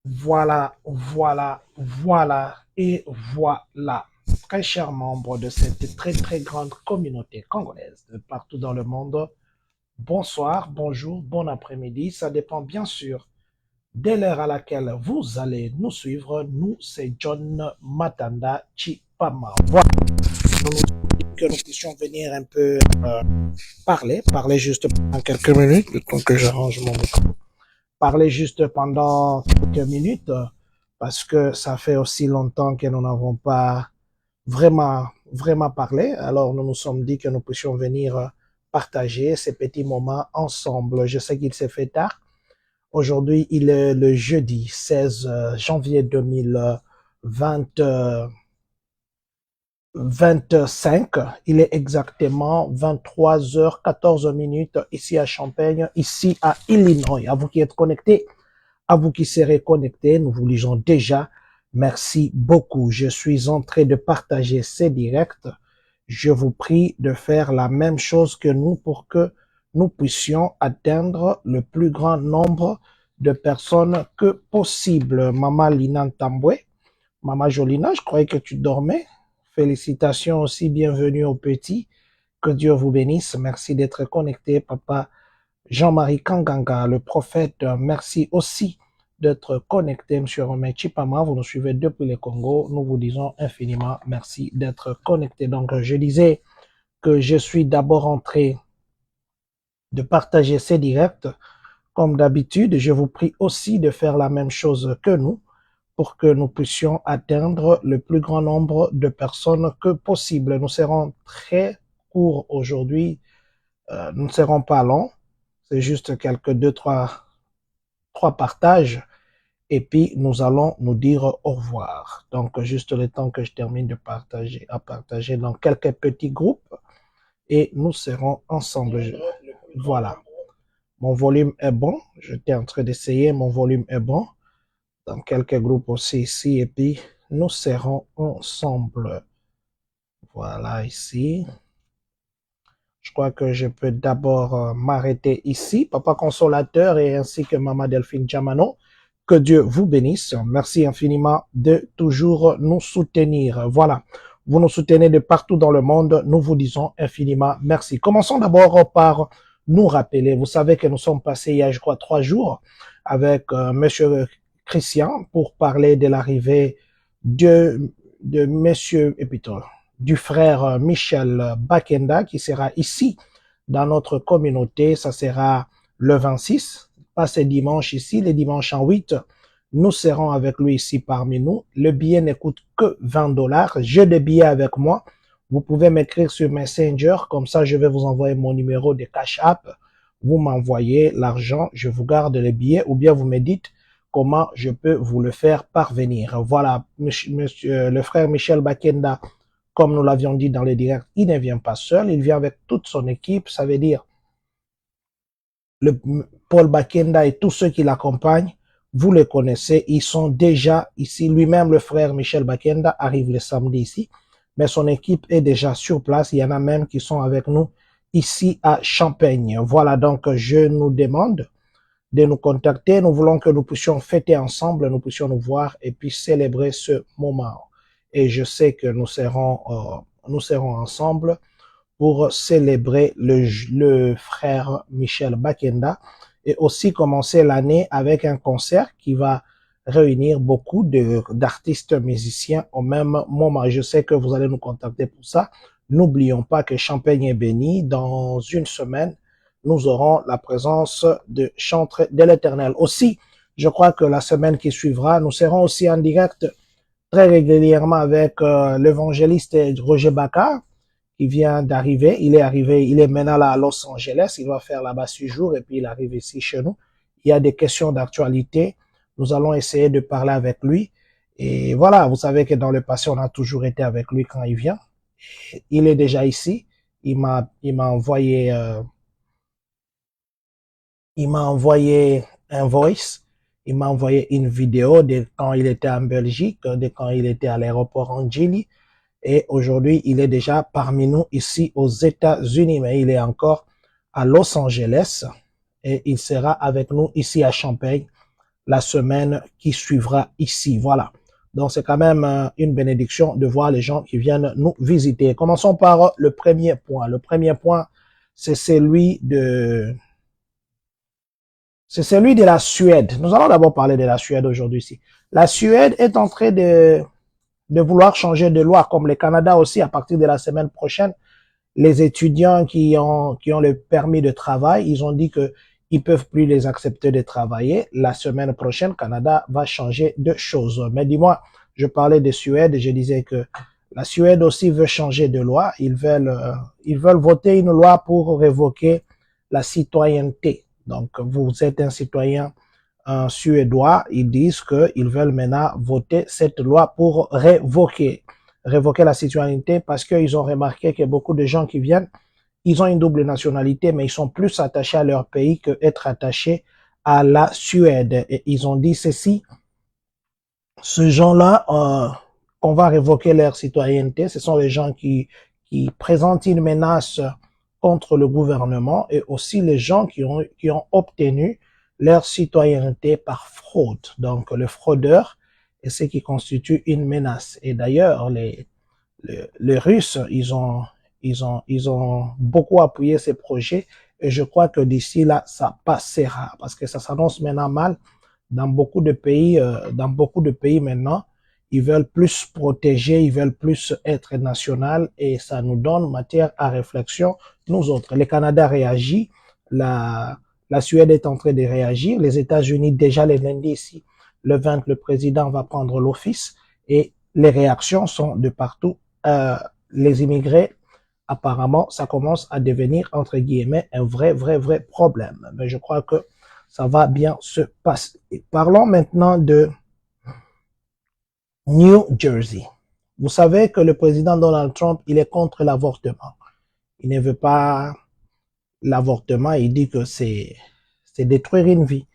Voilà, et voilà. Très chers membres de cette très grande communauté congolaise de partout dans le monde, bonsoir, bonjour, bon après-midi. Ça dépend bien sûr de l'heure à laquelle vous allez nous suivre. Nous, c'est John Matanda Chipama. Voilà, nous nous dit que nous puissions venir un peu parler juste pendant quelques minutes, le temps que j'arrange mon micro. Parler juste pendant quelques minutes parce que ça fait aussi longtemps que nous n'avons pas vraiment parlé. Alors nous nous sommes dit que nous puissions venir partager ces petits moments ensemble. Je sais qu'il s'est fait tard. Aujourd'hui, il est le jeudi 16 janvier 2020. 25. Il est exactement 23h14 ici à Champagne, ici à Illinois. À vous qui êtes connectés, à vous qui serez connectés, nous vous lisons déjà. Merci beaucoup. Je suis en train de partager ces directs. Je vous prie de faire la même chose que nous pour que nous puissions atteindre le plus grand nombre de personnes que possible. Maman Lina Tambwe, Maman Jolina, je croyais que tu dormais. Félicitations aussi, bienvenue au petit. Que Dieu vous bénisse. Merci d'être connecté, Papa Jean-Marie Kanganga, le prophète. Merci aussi d'être connecté, Monsieur Romain Chipama. Vous nous suivez depuis le Congo. Nous vous disons infiniment merci d'être connecté. Donc, je disais que je suis d'abord entré de partager ces directs. Comme d'habitude, je vous prie aussi de faire la même chose que nous pour que nous puissions atteindre le plus grand nombre de personnes que possible. Nous serons très courts aujourd'hui. Nous ne serons pas longs. C'est juste quelques trois partages. Et puis, nous allons nous dire au revoir. Donc, juste le temps que je termine de partager dans quelques petits groupes. Et nous serons ensemble. Voilà. Mon volume est bon. J'étais en train d'essayer. Mon volume est bon. Dans quelques groupes aussi ici. Et puis, nous serons ensemble. Voilà, ici. Je crois que je peux d'abord m'arrêter ici. Papa Consolateur et ainsi que Maman Delphine Jamano. Que Dieu vous bénisse. Merci infiniment de toujours nous soutenir. Voilà. Vous nous soutenez de partout dans le monde. Nous vous disons infiniment merci. Commençons d'abord par nous rappeler. Vous savez que nous sommes passés il y a, je crois, 3 jours avec Monsieur Christian pour parler de l'arrivée de Monsieur Epitole, du frère Michel Bakenda qui sera ici dans notre communauté. Ça sera le 26, pas ce dimanche ici, le dimanche en 8. Nous serons avec lui ici parmi nous. Le billet ne coûte que $20. J'ai des billets avec moi. Vous pouvez m'écrire sur Messenger, comme ça je vais vous envoyer mon numéro de Cash App. Vous m'envoyez l'argent, je vous garde les billets, ou bien vous me dites comment je peux vous le faire parvenir. Voilà, monsieur, le frère Michel Bakenda, comme nous l'avions dit dans les directs, il ne vient pas seul, il vient avec toute son équipe. Ça veut dire Paul Bakenda et tous ceux qui l'accompagnent, vous les connaissez, ils sont déjà ici. Lui-même, le frère Michel Bakenda, arrive le samedi ici, mais son équipe est déjà sur place. Il y en a même qui sont avec nous ici à Champagne. Voilà, donc je nous demande de nous contacter. Nous voulons que nous puissions fêter ensemble, nous puissions nous voir et puis célébrer ce moment. Et je sais que nous serons ensemble pour célébrer le frère Michel Bakenda et aussi commencer l'année avec un concert qui va réunir beaucoup d'artistes musiciens au même moment. Je sais que vous allez nous contacter pour ça. N'oublions pas que Champagne est béni. Dans une semaine, nous aurons la présence de Chantre de l'Éternel. Aussi, je crois que la semaine qui suivra, nous serons aussi en direct très régulièrement avec l'évangéliste Roger Baccar, qui vient d'arriver. Il est maintenant là à Los Angeles. Il va faire là-bas 6 jours et puis il arrive ici chez nous. Il y a des questions d'actualité. Nous allons essayer de parler avec lui. Et voilà, vous savez que dans le passé, on a toujours été avec lui quand il vient. Il est déjà ici. Il m'a envoyé un voice. Il m'a envoyé une vidéo de quand il était en Belgique, de quand il était à l'aéroport Angeli. Et aujourd'hui, il est déjà parmi nous ici aux États-Unis, mais il est encore à Los Angeles et il sera avec nous ici à Champagne la semaine qui suivra ici. Voilà. Donc, c'est quand même une bénédiction de voir les gens qui viennent nous visiter. Commençons par le premier point. Le premier point, c'est celui de la Suède. Nous allons d'abord parler de la Suède aujourd'hui ici. La Suède est en train de vouloir changer de loi, comme le Canada aussi, à partir de la semaine prochaine. Les étudiants qui ont le permis de travail, ils ont dit que ils peuvent plus les accepter de travailler. La semaine prochaine, Canada va changer de choses. Mais dis-moi, je parlais de Suède, je disais que la Suède aussi veut changer de loi. Ils veulent voter une loi pour révoquer la citoyenneté. Donc, vous êtes un citoyen suédois, ils disent qu'ils veulent maintenant voter cette loi pour révoquer la citoyenneté parce qu'ils ont remarqué que beaucoup de gens qui viennent, ils ont une double nationalité, mais ils sont plus attachés à leur pays que être attachés à la Suède. Et ils ont dit ceci, ces gens-là, qu'on va révoquer leur citoyenneté, ce sont les gens qui présentent une menace contre le gouvernement et aussi les gens qui ont obtenu leur citoyenneté par fraude. Donc, le fraudeur est ce qui constitue une menace. Et d'ailleurs, les Russes, ils ont beaucoup appuyé ces projets et je crois que d'ici là, ça passera parce que ça s'annonce maintenant mal dans beaucoup de pays maintenant. Ils veulent plus protéger, ils veulent plus être national et ça nous donne matière à réflexion. Nous autres, le Canada réagit, la Suède est en train de réagir, les États-Unis déjà les lundis ici, le 20, le président va prendre l'office et les réactions sont de partout. Les immigrés, apparemment, ça commence à devenir, entre guillemets, un vrai problème. Mais je crois que ça va bien se passer. Parlons maintenant de New Jersey. Vous savez que le président Donald Trump, il est contre l'avortement. Il ne veut pas l'avortement, il dit que c'est détruire une vie.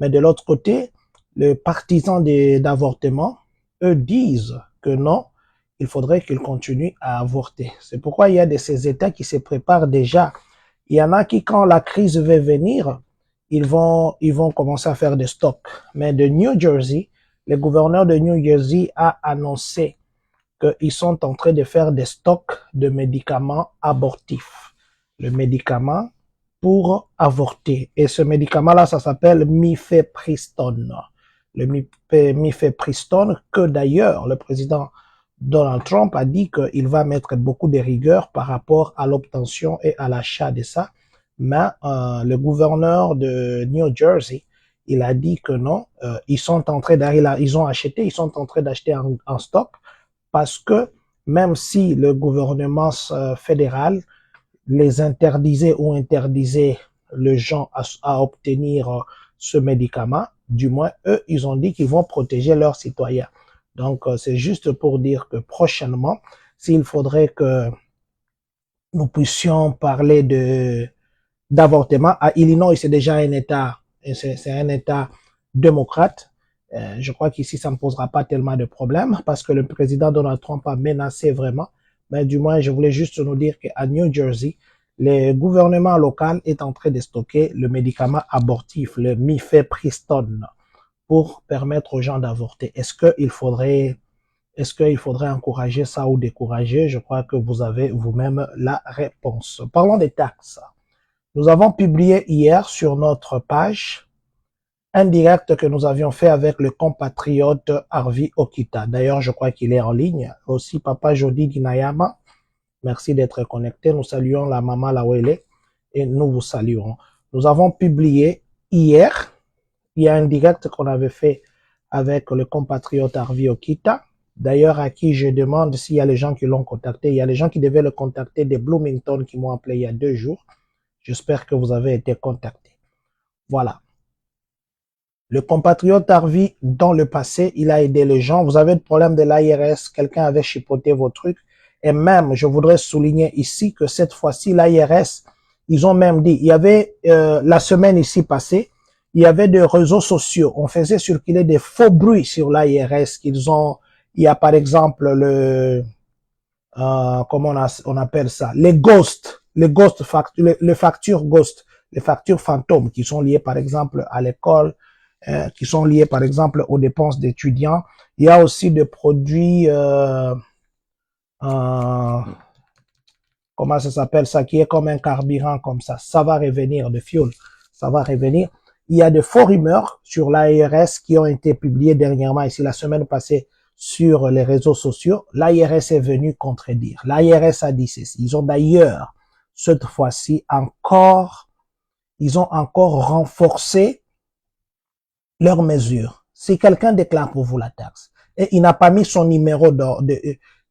Mais de l'autre côté, les partisans d'avortement, eux disent que non, il faudrait qu'ils continuent à avorter. C'est pourquoi il y a de ces États qui se préparent déjà. Il y en a qui, quand la crise va venir, ils vont commencer à faire des stocks. Mais de New Jersey, le gouverneur de New Jersey a annoncé qu'ils sont en train de faire des stocks de médicaments abortifs. Le médicament pour avorter. Et ce médicament-là, ça s'appelle mifepristone. Le mifepristone, que d'ailleurs, le président Donald Trump a dit qu'il va mettre beaucoup de rigueur par rapport à l'obtention et à l'achat de ça. Mais le gouverneur de New Jersey, il a dit que non, ils sont en train ils sont en train d'acheter en stock parce que même si le gouvernement fédéral les interdisait ou interdisait les gens à obtenir ce médicament, du moins eux, ils ont dit qu'ils vont protéger leurs citoyens. Donc, c'est juste pour dire que prochainement, s'il faudrait que nous puissions parler d'avortement, à Illinois, c'est déjà un État, c'est un État démocrate. Je crois qu'ici, ça ne posera pas tellement de problèmes parce que le président Donald Trump a menacé vraiment. Mais du moins, je voulais juste nous dire qu'à New Jersey, le gouvernement local est en train de stocker le médicament abortif, le mifepristone, pour permettre aux gens d'avorter. Est-ce qu'il faudrait encourager ça ou décourager? Je crois que vous avez vous-même la réponse. Parlons des taxes. Nous avons publié hier sur notre page un direct que nous avions fait avec le compatriote Harvey Okita. D'ailleurs, je crois qu'il est en ligne. Aussi, Papa Jody Dinayama. Merci d'être connecté. Nous saluons la maman là où elle est et nous vous saluons. Nous avons publié hier, il y a un direct qu'on avait fait avec le compatriote Harvey Okita. D'ailleurs, à qui je demande s'il y a les gens qui l'ont contacté. Il y a les gens qui devaient le contacter de Bloomington qui m'ont appelé il y a 2 jours. J'espère que vous avez été contactés. Voilà. Le compatriote Harvey, dans le passé, il a aidé les gens. Vous avez le problème de l'IRS, quelqu'un avait chipoté vos trucs. Et même, je voudrais souligner ici que cette fois-ci, l'IRS, ils ont même dit, il y avait la semaine ici passée, il y avait des réseaux sociaux. On faisait circuler des faux bruits sur l'IRS qu'ils ont. Il y a par exemple comment on appelle ça, les ghosts, les factures ghost, les factures fantômes qui sont liées par exemple à l'école, qui sont liés, par exemple, aux dépenses d'étudiants. Il y a aussi des produits, comment ça s'appelle ça, qui est comme un carburant comme ça va revenir, de fuel, ça va revenir. Il y a de faux rumeurs sur l'ARS qui ont été publiées dernièrement, ici la semaine passée, sur les réseaux sociaux. L'ARS est venu contredire. L'ARS a dit ceci. Ils ont d'ailleurs, cette fois-ci, ils ont encore renforcé leurs mesures. Si quelqu'un déclare pour vous la taxe et il n'a pas mis son numéro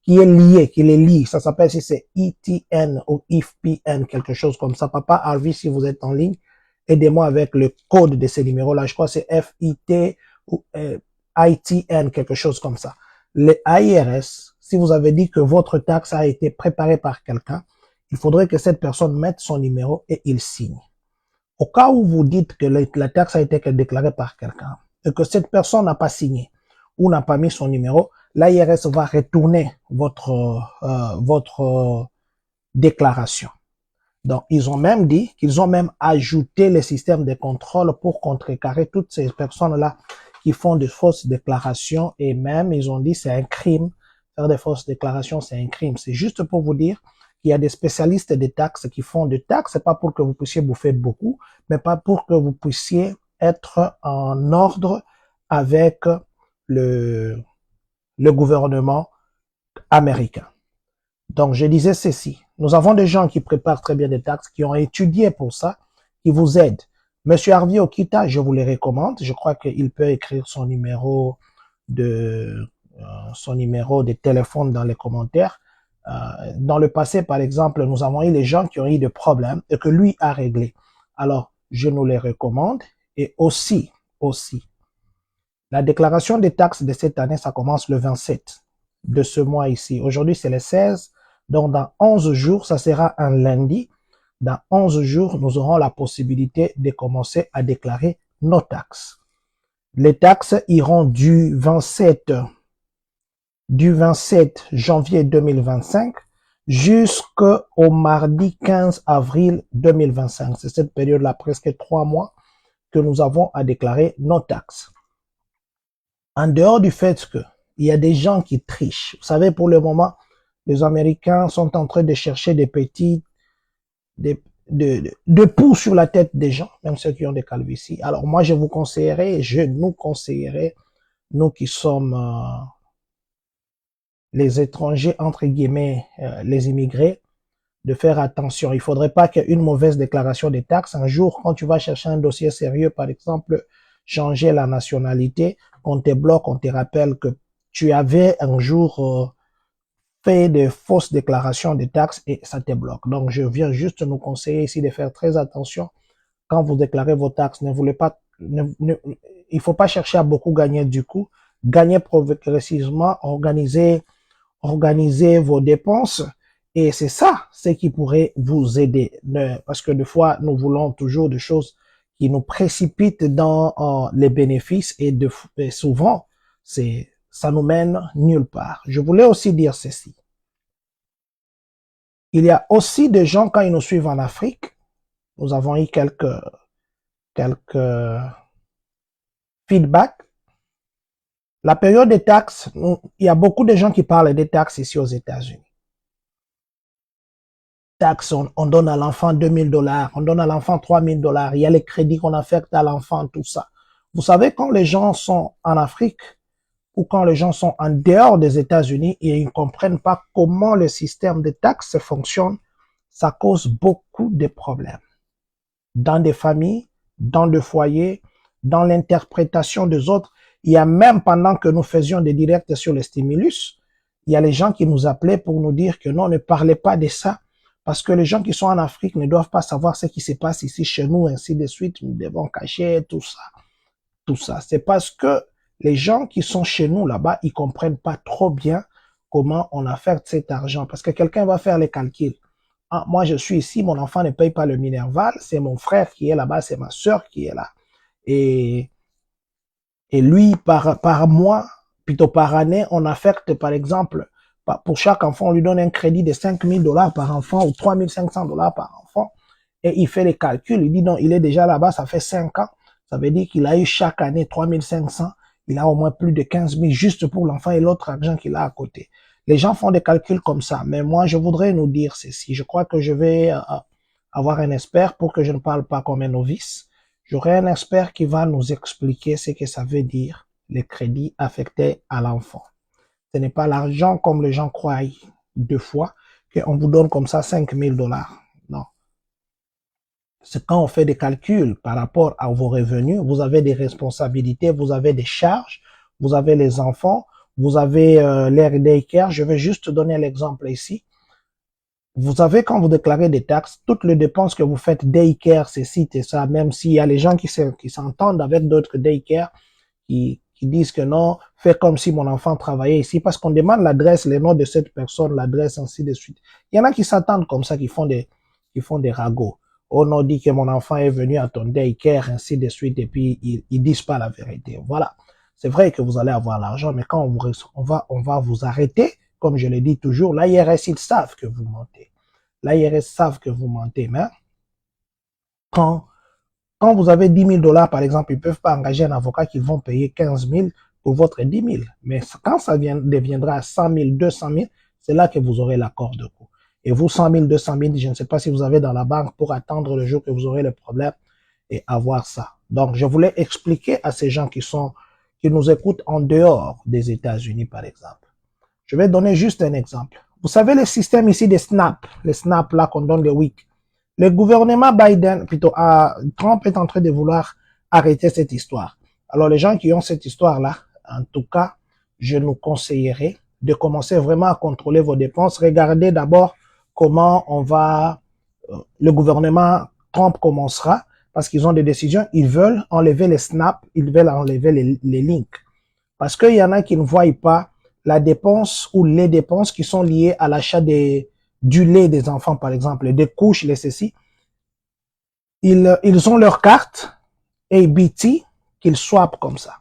qui est lié, qui les lie, ça s'appelle si c'est ETN ou IFPN, quelque chose comme ça. Papa Harvey, si vous êtes en ligne, aidez-moi avec le code de ces numéros-là. Je crois que c'est FIT ou ITN, quelque chose comme ça. Les IRS, si vous avez dit que votre taxe a été préparée par quelqu'un, il faudrait que cette personne mette son numéro et il signe. Au cas où vous dites que la taxe a été déclarée par quelqu'un et que cette personne n'a pas signé ou n'a pas mis son numéro, l'IRS va retourner votre déclaration. Donc, ils ont même dit qu'ils ont même ajouté les systèmes de contrôle pour contrecarrer toutes ces personnes-là qui font de fausses déclarations et même, ils ont dit c'est un crime. Faire des fausses déclarations, c'est un crime. C'est juste pour vous dire qu'il y a des spécialistes des taxes qui font des taxes, c'est pas pour que vous puissiez bouffer beaucoup, mais pas pour que vous puissiez être en ordre avec le gouvernement américain. Donc, je disais ceci. Nous avons des gens qui préparent très bien des taxes, qui ont étudié pour ça, qui vous aident. Monsieur Harvey Okita, je vous les recommande. Je crois qu'il peut écrire son numéro de téléphone dans les commentaires. Dans le passé, par exemple, nous avons eu les gens qui ont eu des problèmes et que lui a réglé. Alors, je nous les recommande. Et aussi, la déclaration des taxes de cette année, ça commence le 27 de ce mois ici. Aujourd'hui, c'est le 16. Donc, dans 11 jours, ça sera un lundi. Dans 11 jours, nous aurons la possibilité de commencer à déclarer nos taxes. Les taxes iront du 27 janvier 2025 jusqu'au mardi 15 avril 2025. C'est cette période-là, presque 3 mois, que nous avons à déclarer nos taxes. En dehors du fait que il y a des gens qui trichent. Vous savez, pour le moment, les Américains sont en train de chercher des petits, de poux sur la tête des gens, même ceux qui ont des calvities. Alors moi, je nous conseillerais, nous qui sommes les étrangers, entre guillemets, les immigrés, de faire attention. Il faudrait pas qu'une mauvaise déclaration des taxes, un jour, quand tu vas chercher un dossier sérieux, par exemple, changer la nationalité, on te bloque, on te rappelle que tu avais un jour fait de fausses déclarations de taxes et ça te bloque. Donc, je viens juste nous conseiller ici de faire très attention quand vous déclarez vos taxes. Il faut pas chercher à beaucoup gagner du coup. Gagnez progressivement, organisez vos dépenses et c'est ça, ce qui pourrait vous aider. Parce que des fois, nous voulons toujours des choses qui nous précipitent dans les bénéfices et souvent, ça nous mène nulle part. Je voulais aussi dire ceci. Il y a aussi des gens, quand ils nous suivent en Afrique, nous avons eu quelques feedbacks. La période des taxes, il y a beaucoup de gens qui parlent des taxes ici aux États-Unis. Taxes, on donne à l'enfant $2000, on donne à l'enfant $3000, il y a les crédits qu'on affecte à l'enfant, tout ça. Vous savez, quand les gens sont en Afrique, ou quand les gens sont en dehors des États-Unis et ils ne comprennent pas comment le système de taxes fonctionne, ça cause beaucoup de problèmes. Dans des familles, dans des foyers, dans l'interprétation des autres. Il y a même pendant que nous faisions des directs sur le stimulus, il y a les gens qui nous appelaient pour nous dire que non, ne parlez pas de ça, parce que les gens qui sont en Afrique ne doivent pas savoir ce qui se passe ici chez nous, ainsi de suite, nous devons cacher tout ça. Tout ça, c'est parce que les gens qui sont chez nous là-bas, ils comprennent pas trop bien comment on affecte cet argent. Parce que quelqu'un va faire les calculs. Ah, moi, je suis ici, mon enfant ne paye pas le Minerval, c'est mon frère qui est là-bas, c'est ma soeur qui est là. Et lui, par mois, plutôt par année, on affecte, par exemple, pour chaque enfant, on lui donne un crédit de $5000 par enfant ou $3500 par enfant. Et il fait les calculs, il dit non, il est déjà là-bas, ça fait 5 ans. Ça veut dire qu'il a eu chaque année 3500. Il a au moins plus de 15 000 juste pour l'enfant et l'autre argent qu'il a à côté. Les gens font des calculs comme ça. Mais moi, je voudrais nous dire ceci. Je crois que je vais avoir un expert pour que je ne parle pas comme un novice. J'aurai un expert qui va nous expliquer ce que ça veut dire, les crédits affectés à l'enfant. Ce n'est pas l'argent comme les gens croient deux fois, qu'on vous donne comme ça 5 000 $. Non. C'est quand on fait des calculs par rapport à vos revenus, vous avez des responsabilités, vous avez des charges, vous avez les enfants, vous avez l'air daycare. Je vais juste donner l'exemple ici. Vous avez, quand vous déclarez des taxes, toutes les dépenses que vous faites, daycare, ceci et ça, même s'il y a les gens qui s'entendent avec d'autres daycare, qui disent que non, fais comme si mon enfant travaillait ici, parce qu'on demande l'adresse, les noms de cette personne, l'adresse, ainsi de suite. Il y en a qui s'attendent comme ça, qui font des ragots. On a dit que mon enfant est venu à ton daycare, ainsi de suite, et puis ils disent pas la vérité. Voilà. C'est vrai que vous allez avoir l'argent, mais quand on va vous arrêter, comme je le dis toujours, l'IRS, ils savent que vous mentez. L'IRS savent que vous mentez, mais quand vous avez 10 000 $, par exemple, ils peuvent pas engager un avocat qui vont payer 15 000 pour votre 10 000. Mais quand ça deviendra 100 000, 200 000, c'est là que vous aurez l'accord de coût. Et vous, 100 000, 200 000, je ne sais pas si vous avez dans la banque pour attendre le jour que vous aurez le problème et avoir ça. Donc, je voulais expliquer à ces gens qui nous écoutent en dehors des États-Unis, par exemple. Je vais donner juste un exemple. Vous savez le système ici des SNAP, les SNAP là qu'on donne le week. Le gouvernement Biden, plutôt, Trump est en train de vouloir arrêter cette histoire. Alors les gens qui ont cette histoire-là, en tout cas, je nous conseillerais de commencer vraiment à contrôler vos dépenses. Regardez d'abord comment le gouvernement Trump commencera, parce qu'ils ont des décisions, ils veulent enlever les SNAP, ils veulent enlever les links. Parce qu'il y en a qui ne voient pas la dépense ou les dépenses qui sont liées à l'achat du lait des enfants, par exemple, des couches, les ceci. Ils ont leur carte ABT qu'ils swappent comme ça.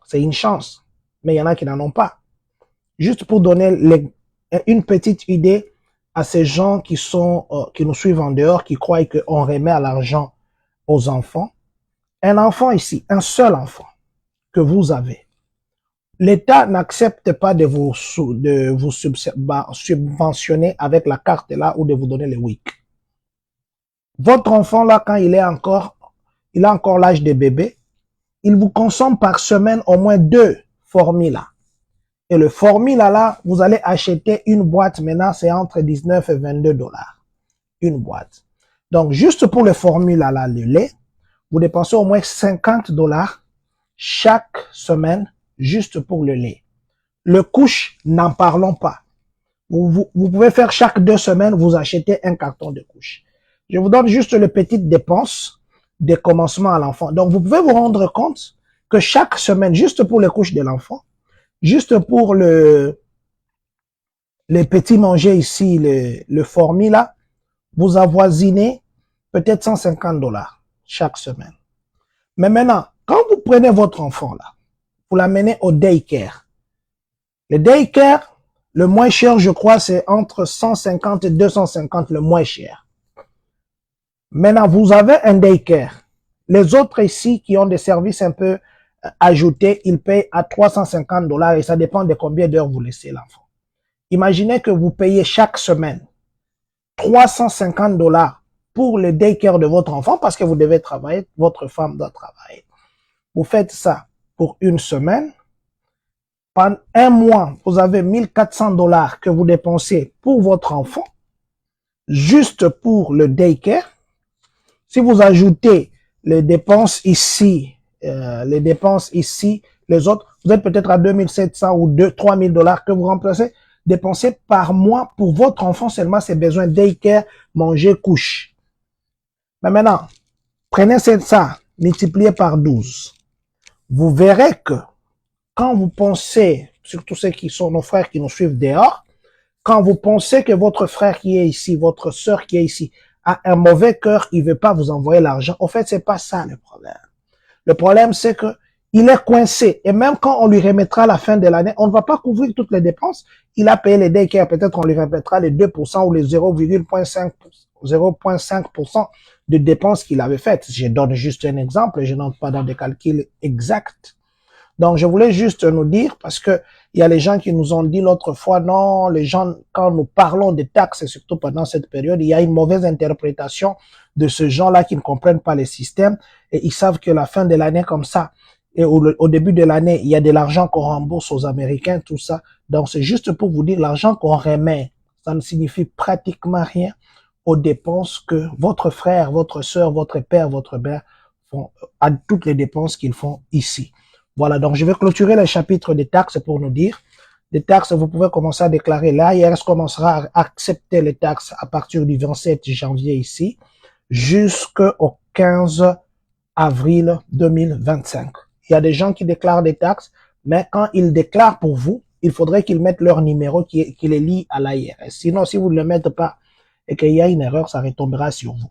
C'est une chance. Mais il y en a qui n'en ont pas. Juste pour donner une petite idée à ces gens qui nous suivent en dehors, qui croient qu'on remet à l'argent aux enfants. Un enfant ici, un seul enfant que vous avez, l'État n'accepte pas de vous subventionner avec la carte là ou de vous donner les WIC. Votre enfant là, quand il a encore l'âge de bébé, il vous consomme par semaine au moins 2 formulas. Et le formula là, vous allez acheter une boîte maintenant, c'est entre 19 et 22 $. Une boîte. Donc, juste pour le formula là, le lait, vous dépensez au moins 50 $ chaque semaine juste pour le lait. Le couche, n'en parlons pas. Vous pouvez faire chaque 2 semaines, vous achetez un carton de couche. Je vous donne juste les petites dépenses de commencement à l'enfant. Donc, vous pouvez vous rendre compte que chaque semaine, juste pour les couches de l'enfant, juste pour les petits manger ici, le formula, vous avoisinez peut-être 150 $ chaque semaine. Mais maintenant, quand vous prenez votre enfant là, vous l'amenez au daycare. Le daycare, le moins cher, je crois, c'est entre 150 et 250, le moins cher. Maintenant, vous avez un daycare. Les autres ici qui ont des services un peu ajoutés, ils payent à 350 $ et ça dépend de combien d'heures vous laissez l'enfant. Imaginez que vous payez chaque semaine 350 $ pour le daycare de votre enfant parce que vous devez travailler, votre femme doit travailler. Vous faites ça pour une semaine. Pendant un mois, vous avez 1400 $ que vous dépensez pour votre enfant, juste pour le daycare. Si vous ajoutez les dépenses ici, les autres, vous êtes peut-être à 2700 ou 3000 $ que vous dépensez par mois pour votre enfant seulement ses besoins daycare, manger, couche. Mais maintenant, prenez ça, multipliez par 12. Vous verrez que quand vous pensez, surtout ceux qui sont nos frères qui nous suivent dehors, quand vous pensez que votre frère qui est ici, votre sœur qui est ici, a un mauvais cœur, il veut pas vous envoyer l'argent. En fait, c'est pas ça le problème. Le problème, c'est que il est coincé. Et même quand on lui remettra à la fin de l'année, on ne va pas couvrir toutes les dépenses. Il a payé les daycare, peut-être on lui remettra les 2% ou les 0,5% de dépenses qu'il avait faites. Je donne juste un exemple, je n'entre pas dans des calculs exacts. Donc, je voulais juste nous dire, parce que il y a les gens qui nous ont dit l'autre fois, non, les gens, quand nous parlons des taxes, et surtout pendant cette période, il y a une mauvaise interprétation de ce gens-là qui ne comprennent pas les systèmes et ils savent que la fin de l'année comme ça, et au début de l'année, il y a de l'argent qu'on rembourse aux Américains, tout ça. Donc, c'est juste pour vous dire, l'argent qu'on remet, ça ne signifie pratiquement rien aux dépenses que votre frère, votre soeur, votre père, votre mère font, à toutes les dépenses qu'ils font ici. Voilà, donc je vais clôturer le chapitre des taxes pour nous dire. Les taxes, vous pouvez commencer à déclarer. L'AIRS commencera à accepter les taxes à partir du 27 janvier ici, jusqu'au 15 avril 2025. Il y a des gens qui déclarent des taxes, mais quand ils déclarent pour vous, il faudrait qu'ils mettent leur numéro qui les lie à l'AIRS. Sinon, si vous ne le mettez pas et qu'il y a une erreur, ça retombera sur vous.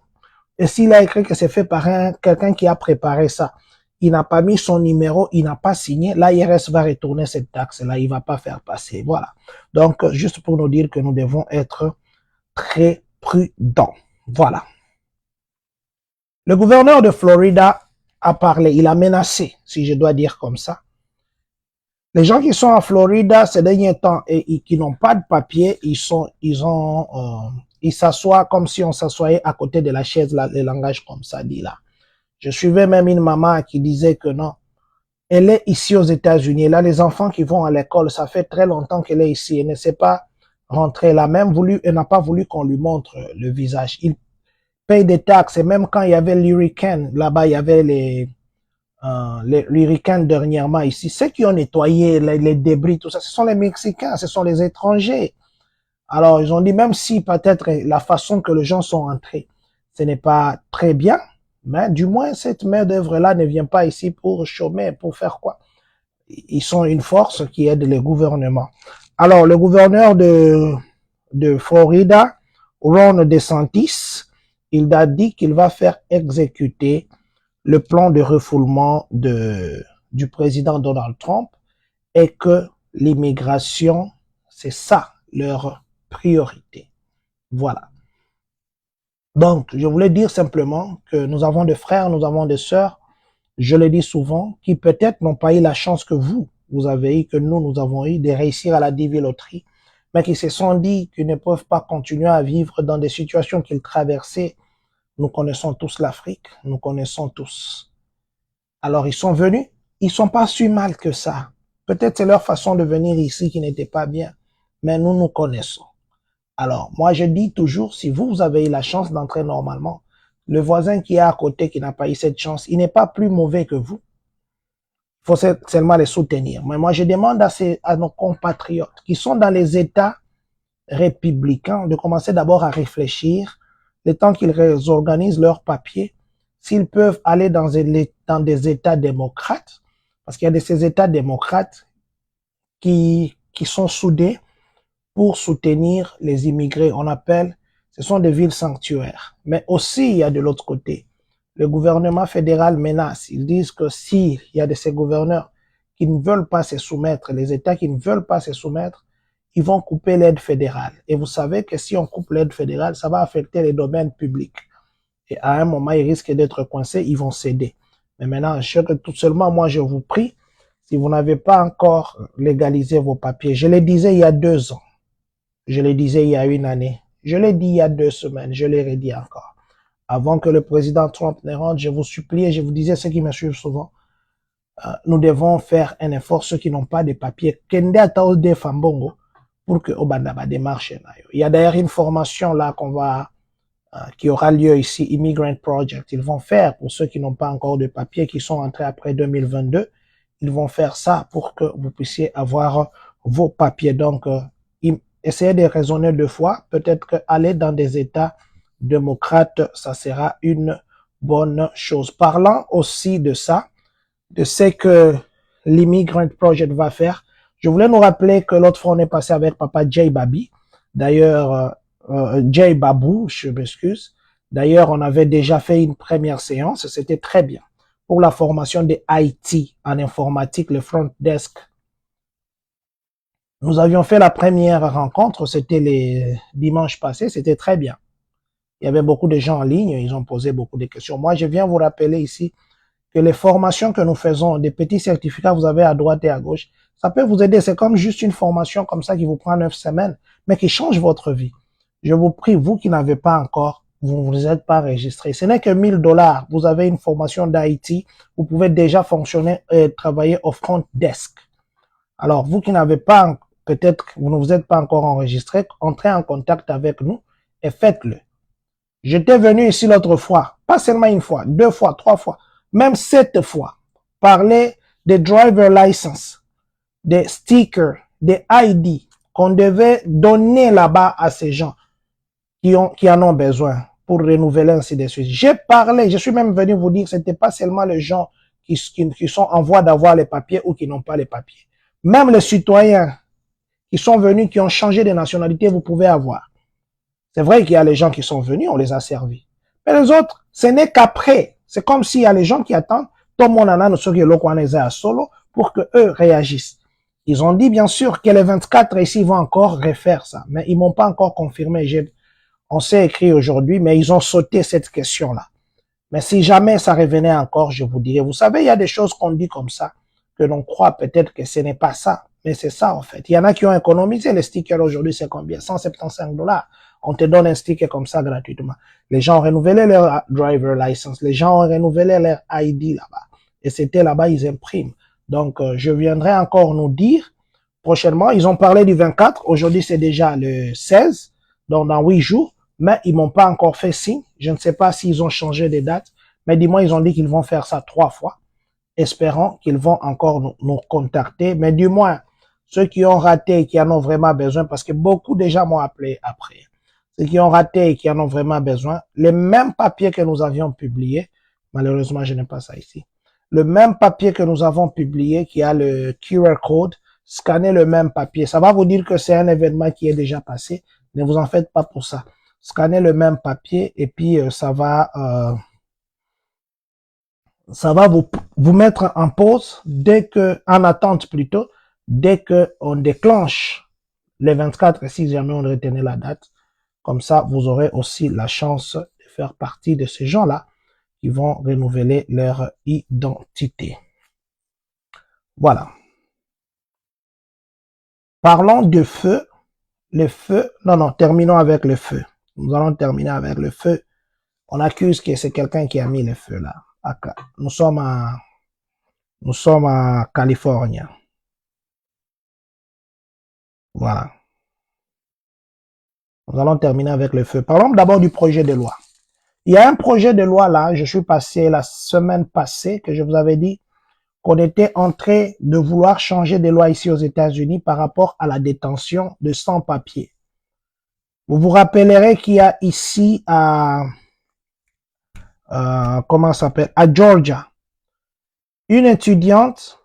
Et s'il a écrit que c'est fait par quelqu'un qui a préparé ça, il n'a pas mis son numéro, il n'a pas signé, l'AIRS va retourner cette taxe-là, il va pas faire passer. Voilà. Donc, juste pour nous dire que nous devons être très prudents. Voilà. Le gouverneur de Florida a parlé, il a menacé, si je dois dire comme ça. Les gens qui sont en Florida ces derniers temps et qui n'ont pas de papier, ils s'assoient comme si on s'assoyait à côté de la chaise, là, le langage comme ça dit là. Je suivais même une maman qui disait que non, elle est ici aux États-Unis. Là, les enfants qui vont à l'école, ça fait très longtemps qu'elle est ici. Elle ne s'est pas rentrée. Elle n'a pas voulu qu'on lui montre le visage. Il paye des taxes. Et même quand il y avait l'hurricane, là-bas, il y avait l'hurricane dernièrement ici. Ceux qui ont nettoyé les débris, tout ça, ce sont les Mexicains, ce sont les étrangers. Alors, ils ont dit, même si peut-être la façon que les gens sont entrés, ce n'est pas très bien, mais du moins, cette main-d'œuvre-là ne vient pas ici pour chômer, pour faire quoi? Ils sont une force qui aide les gouvernements. Alors, le gouverneur de Florida, Ron DeSantis, il a dit qu'il va faire exécuter le plan de refoulement du président Donald Trump et que l'immigration, c'est ça leur priorité. Voilà. Donc, je voulais dire simplement que nous avons des frères, nous avons des sœurs, je le dis souvent, qui peut-être n'ont pas eu la chance que vous avez eu, que nous avons eu de réussir à la diviloterie, mais qui se sont dit qu'ils ne peuvent pas continuer à vivre dans des situations qu'ils traversaient. Nous connaissons tous l'Afrique, nous connaissons tous. Alors, ils sont venus, ils sont pas si mal que ça. Peut-être c'est leur façon de venir ici qui n'était pas bien, mais nous connaissons. Alors, moi, je dis toujours, si vous avez eu la chance d'entrer normalement, le voisin qui est à côté, qui n'a pas eu cette chance, il n'est pas plus mauvais que vous. Il faut seulement les soutenir. Mais moi, je demande à nos compatriotes qui sont dans les États républicains de commencer d'abord à réfléchir, le temps qu'ils réorganisent leurs papiers, s'ils peuvent aller dans des États démocrates, parce qu'il y a de ces États démocrates qui sont soudés pour soutenir les immigrés. Ce sont des villes sanctuaires. Mais aussi, il y a de l'autre côté, le gouvernement fédéral menace. Ils disent que s'il y a de ces gouverneurs qui ne veulent pas se soumettre, les États qui ne veulent pas se soumettre, ils vont couper l'aide fédérale. Et vous savez que si on coupe l'aide fédérale, ça va affecter les domaines publics. Et à un moment, ils risquent d'être coincés, ils vont céder. Mais maintenant, tout seulement, moi, je vous prie, si vous n'avez pas encore légalisé vos papiers, je le disais il y a 2 ans, je le disais il y a 1 année, je l'ai dit il y a 2 semaines, je l'ai redit encore. Avant que le président Trump ne rentre, je vous suppliais, je vous disais, ceux qui me suivent souvent, nous devons faire un effort, ceux qui n'ont pas de papiers, pour que Obandaba démarche. Il y a d'ailleurs une formation là qui aura lieu ici, Immigrant Project. Ils vont faire, pour ceux qui n'ont pas encore de papiers, qui sont entrés après 2022, ils vont faire ça pour que vous puissiez avoir vos papiers. Donc, essayez de raisonner 2 fois. Peut-être qu'aller dans des États démocrates, ça sera une bonne chose. Parlant aussi de ça, de ce que l'Immigrant Project va faire, je voulais nous rappeler que l'autre fois, on est passé avec Papa Jay Babi. D'ailleurs, Jay Babou, je m'excuse. D'ailleurs, on avait déjà fait une première séance, c'était très bien. pour la formation de IT en informatique, le front desk. Nous avions fait la première rencontre, c'était les dimanches passés, c'était très bien. Il y avait beaucoup de gens en ligne, ils ont posé beaucoup de questions. Moi, je viens vous rappeler ici que les formations que nous faisons, des petits certificats vous avez à droite et à gauche, ça peut vous aider. C'est comme juste une formation comme ça qui vous prend 9 semaines, mais qui change votre vie. Je vous prie, vous qui n'avez pas encore, vous ne êtes pas enregistré. Ce n'est que 1000 $. Vous avez une formation d'IT. Vous pouvez déjà fonctionner et travailler au front desk. Alors, vous qui n'avez pas, peut-être vous ne vous êtes pas encore enregistré, entrez en contact avec nous et faites-le. J'étais venu ici l'autre fois, pas seulement une fois, 2 fois, 3 fois, même 7 fois, parler des driver license, des stickers, des ID qu'on devait donner là-bas à ces gens qui en ont besoin pour renouveler ainsi de suite. J'ai parlé, je suis même venu vous dire, c'était pas seulement les gens qui sont en voie d'avoir les papiers ou qui n'ont pas les papiers. Même les citoyens qui sont venus, qui ont changé de nationalité, vous pouvez avoir. C'est vrai qu'il y a les gens qui sont venus, on les a servis. Mais les autres, ce n'est qu'après. C'est comme s'il y a les gens qui attendent, tout le monde en a à solo pour que eux réagissent. Ils ont dit bien sûr que les 24 ici vont encore refaire ça, mais ils m'ont pas encore confirmé. On s'est écrit aujourd'hui, mais ils ont sauté cette question-là. Mais si jamais ça revenait encore, je vous dirais, vous savez, il y a des choses qu'on dit comme ça, que l'on croit peut-être que ce n'est pas ça, mais c'est ça en fait. Il y en a qui ont économisé les stickers aujourd'hui, c'est combien? 175 $. On te donne un sticker comme ça gratuitement. Les gens ont renouvelé leur driver license, les gens ont renouvelé leur ID là-bas. Et c'était là-bas, ils impriment. Donc, je viendrai encore nous dire prochainement. Ils ont parlé du 24, aujourd'hui c'est déjà le 16, donc dans 8 jours. Mais ils m'ont pas encore fait signe. Je ne sais pas s'ils ont changé des dates, mais dis-moi, ils ont dit qu'ils vont faire ça 3 fois. Espérons qu'ils vont encore nous contacter. Mais du moins, ceux qui ont raté et qui en ont vraiment besoin, parce que beaucoup de gens m'ont appelé après. Ceux qui ont raté et qui en ont vraiment besoin, les mêmes papiers que nous avions publiés, malheureusement, je n'ai pas ça ici. Le même papier que nous avons publié, qui a le QR code, scannez le même papier. Ça va vous dire que c'est un événement qui est déjà passé. Ne vous en faites pas pour ça. Scannez le même papier et puis ça va vous mettre en pause dès que, en attente plutôt, dès que on déclenche les 24, si jamais on retenait la date. Comme ça, vous aurez aussi la chance de faire partie de ces gens-là qui vont renouveler leur identité. Voilà. Parlons de feu. Le feu, non, terminons avec le feu. Nous allons terminer avec le feu. On accuse que c'est quelqu'un qui a mis le feu là. Nous sommes à Californie. Voilà. Nous allons terminer avec le feu. Parlons d'abord du projet de loi. Il y a un projet de loi là, je suis passé la semaine passée, que je vous avais dit qu'on était en train de vouloir changer des lois ici aux États-Unis par rapport à la détention de sans-papiers. Vous vous rappellerez qu'il y a ici comment ça s'appelle, à Georgia, une étudiante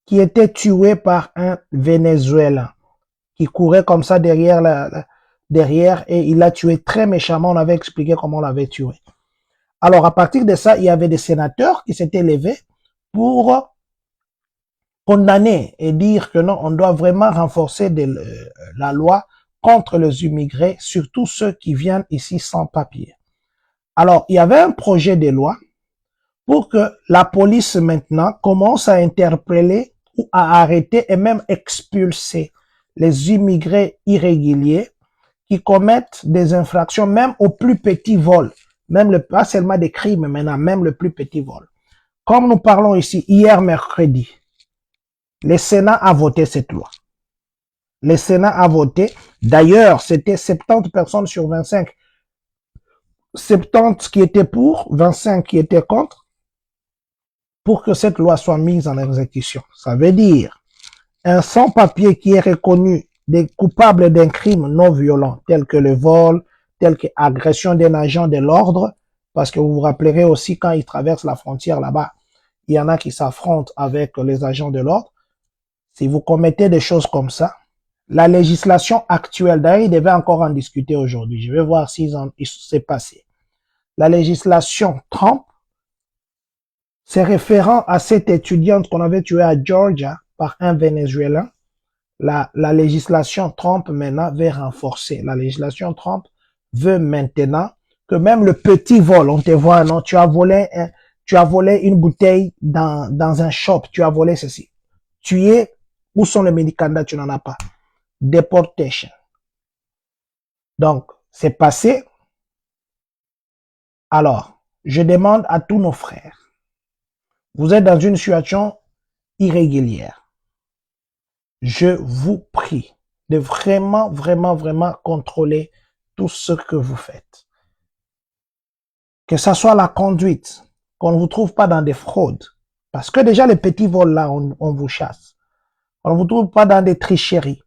qui était tuée par un Vénézuélien qui courait comme ça derrière et il l'a tué très méchamment. On avait expliqué comment on l'avait tué. Alors, à partir de ça, il y avait des sénateurs qui s'étaient levés pour condamner et dire que non, on doit vraiment renforcer la loi contre les immigrés, surtout ceux qui viennent ici sans papier. Alors, il y avait un projet de loi pour que la police maintenant commence à interpeller ou à arrêter et même expulser les immigrés irréguliers qui commettent des infractions, même au plus petit vol, même pas seulement des crimes, maintenant, même le plus petit vol. Comme nous parlons ici, hier mercredi, le Sénat a voté cette loi. Le Sénat a voté. D'ailleurs, c'était 70 personnes sur 25. 70 qui étaient pour, 25 qui étaient contre, pour que cette loi soit mise en exécution. Ça veut dire un sans-papier qui est reconnu des coupables d'un crime non violent, tel que le vol, tel que agression d'un agent de l'ordre, parce que vous vous rappellerez aussi quand ils traversent la frontière là-bas, il y en a qui s'affrontent avec les agents de l'ordre. Si vous commettez des choses comme ça, la législation actuelle, d'ailleurs, ils devaient encore en discuter aujourd'hui. Je vais voir s'il s'est passé. La législation Trump C'est référent à cette étudiante qu'on avait tuée à Georgia par un Vénézuélien. La législation Trump maintenant veut renforcer. La législation Trump veut maintenant que même le petit vol, on te voit, non, tu as volé une bouteille dans un shop, tu as volé ceci. Où sont les médicaments? Tu n'en as pas. Deportation. Donc, c'est passé. Alors, je demande à tous nos frères, vous êtes dans une situation irrégulière. Je vous prie de vraiment, vraiment, vraiment contrôler tout ce que vous faites. Que ça soit la conduite, qu'on ne vous trouve pas dans des fraudes. Parce que déjà, les petits vols là, on vous chasse. On ne vous trouve pas dans des tricheries.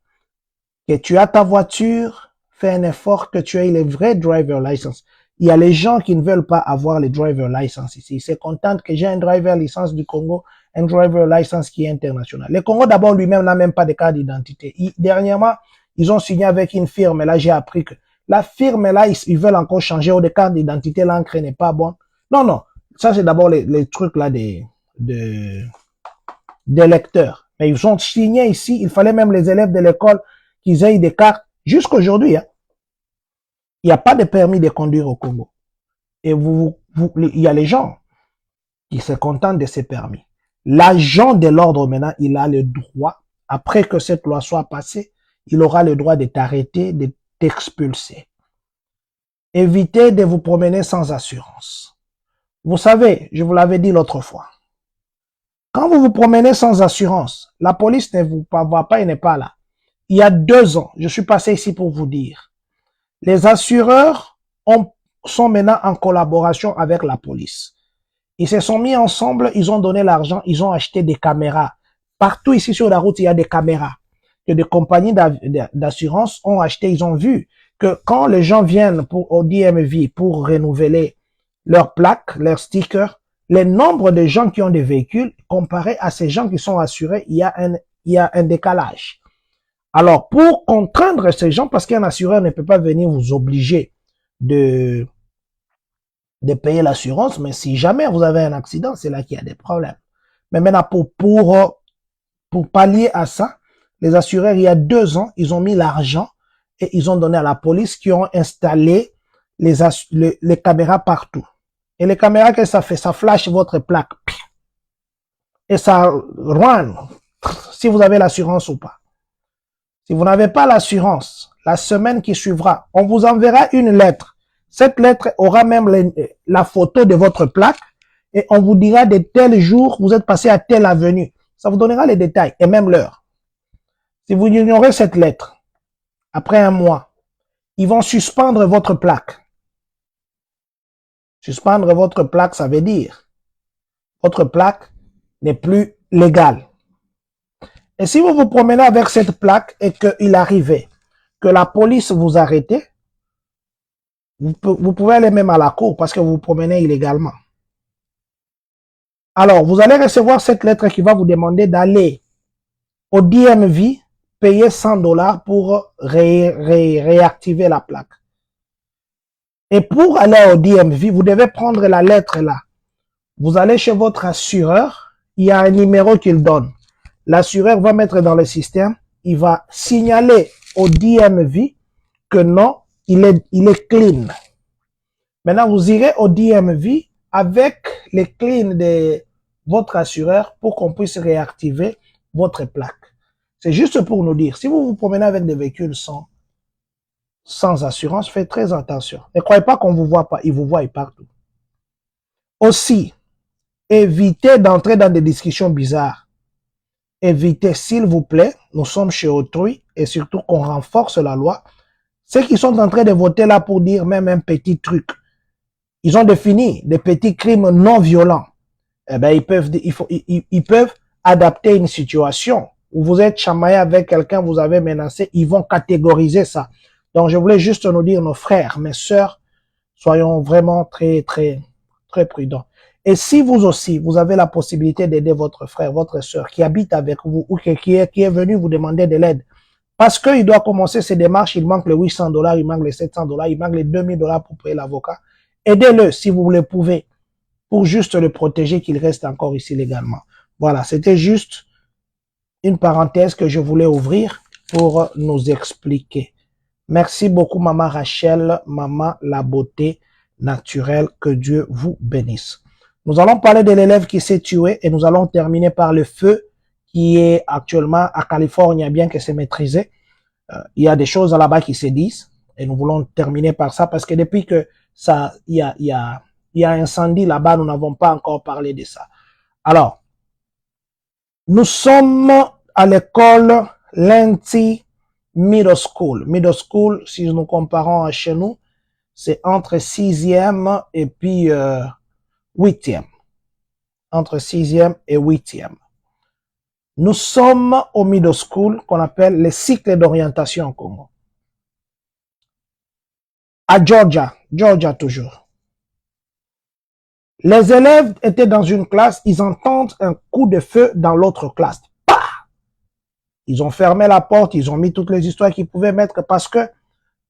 Que tu as ta voiture, fais un effort que tu aies les vrais driver license. Il y a les gens qui ne veulent pas avoir les driver license ici. Ils se contentent que j'ai un driver licence du Congo, un driver license qui est international. Le Congo d'abord lui-même n'a même pas de carte d'identité. Dernièrement, ils ont signé avec une firme. Et là, j'ai appris que la firme là, ils veulent encore changer. Ou des cartes d'identité, l'encre n'est pas bonne. Non, non. Ça, c'est d'abord les trucs là des lecteurs. Mais ils ont signé ici. Il fallait même les élèves de l'école qu'ils aient des cartes. Jusqu'aujourd'hui, hein. Il n'y a pas de permis de conduire au Congo. Et il y a les gens qui se contentent de ces permis. L'agent de l'ordre maintenant, il a le droit, après que cette loi soit passée, il aura le droit de t'arrêter, de t'expulser. Évitez de vous promener sans assurance. Vous savez, je vous l'avais dit l'autre fois, quand vous vous promenez sans assurance, la police ne vous voit pas et n'est pas là. Il y a 2 ans, je suis passé ici pour vous dire, les assureurs sont maintenant en collaboration avec la police. Ils se sont mis ensemble, ils ont donné l'argent, ils ont acheté des caméras. Partout ici sur la route, il y a des caméras que des compagnies d'assurance ont acheté. Ils ont vu que quand les gens viennent au DMV pour renouveler leurs plaques, leurs stickers, le nombre de gens qui ont des véhicules, comparé à ces gens qui sont assurés, il y a un décalage. Alors, pour contraindre ces gens, parce qu'un assureur ne peut pas venir vous obliger de payer l'assurance, mais si jamais vous avez un accident, c'est là qu'il y a des problèmes. Mais maintenant, pour pallier à ça, les assureurs, il y a 2 ans, ils ont mis l'argent et ils ont donné à la police qui ont installé les caméras partout. Et les caméras, qu'est-ce que ça fait? Ça flash votre plaque. Et ça rend si vous avez l'assurance ou pas. Si vous n'avez pas l'assurance, la semaine qui suivra, on vous enverra une lettre. Cette lettre aura même la photo de votre plaque et on vous dira de tel jour, vous êtes passé à telle avenue. Ça vous donnera les détails et même l'heure. Si vous ignorez cette lettre, après 1 mois, ils vont suspendre votre plaque. Suspendre votre plaque, ça veut dire votre plaque n'est plus légale. Et si vous vous promenez avec cette plaque et qu'il arrivait que la police vous arrêtait, vous pouvez aller même à la cour parce que vous vous promenez illégalement. Alors, vous allez recevoir cette lettre qui va vous demander d'aller au DMV, payer $100 pour réactiver la plaque. Et pour aller au DMV, vous devez prendre la lettre là. Vous allez chez votre assureur, il y a un numéro qu'il donne. L'assureur va mettre dans le système, il va signaler au DMV que non, il est clean. Maintenant, vous irez au DMV avec les clean de votre assureur pour qu'on puisse réactiver votre plaque. C'est juste pour nous dire, si vous vous promenez avec des véhicules sans assurance, faites très attention. Ne croyez pas qu'on vous voit pas, ils vous voient partout. Aussi, évitez d'entrer dans des discussions bizarres. Évitez, s'il vous plaît, nous sommes chez autrui et surtout qu'on renforce la loi. Ceux qui sont en train de voter là pour dire même un petit truc, ils ont défini des petits crimes non violents. Eh ben, ils peuvent adapter une situation où vous êtes chamaillé avec quelqu'un, vous avez menacé, ils vont catégoriser ça. Donc, je voulais juste nous dire, nos frères, mes sœurs, soyons vraiment très, très, très prudents. Et si vous aussi, vous avez la possibilité d'aider votre frère, votre sœur qui habite avec vous ou qui est venu vous demander de l'aide, parce qu'il doit commencer ses démarches, il manque les $800, il manque les $700, il manque les $2000 pour payer l'avocat. Aidez-le si vous le pouvez. pour juste le protéger qu'il reste encore ici légalement. Voilà, c'était juste une parenthèse que je voulais ouvrir pour nous expliquer. Merci beaucoup, Maman Rachel, Maman La Beauté Naturelle. Que Dieu vous bénisse. Nous allons parler de l'élève qui s'est tué et nous allons terminer par le feu qui est actuellement à Californie, bien que c'est maîtrisé. Il y a des choses là-bas qui se disent et nous voulons terminer par ça parce que depuis que ça, il y a incendie là-bas, nous n'avons pas encore parlé de ça. Alors, nous sommes à l'école Lindsay Middle School. Middle School, si nous comparons à chez nous, c'est entre 6e et puis 8e. Entre 6e et 8e. Nous sommes au Middle School qu'on appelle les cycles d'orientation au Congo. À Georgia toujours. Les élèves étaient dans une classe, ils entendent un coup de feu dans l'autre classe. Bah! Ils ont fermé la porte, ils ont mis toutes les histoires qu'ils pouvaient mettre parce que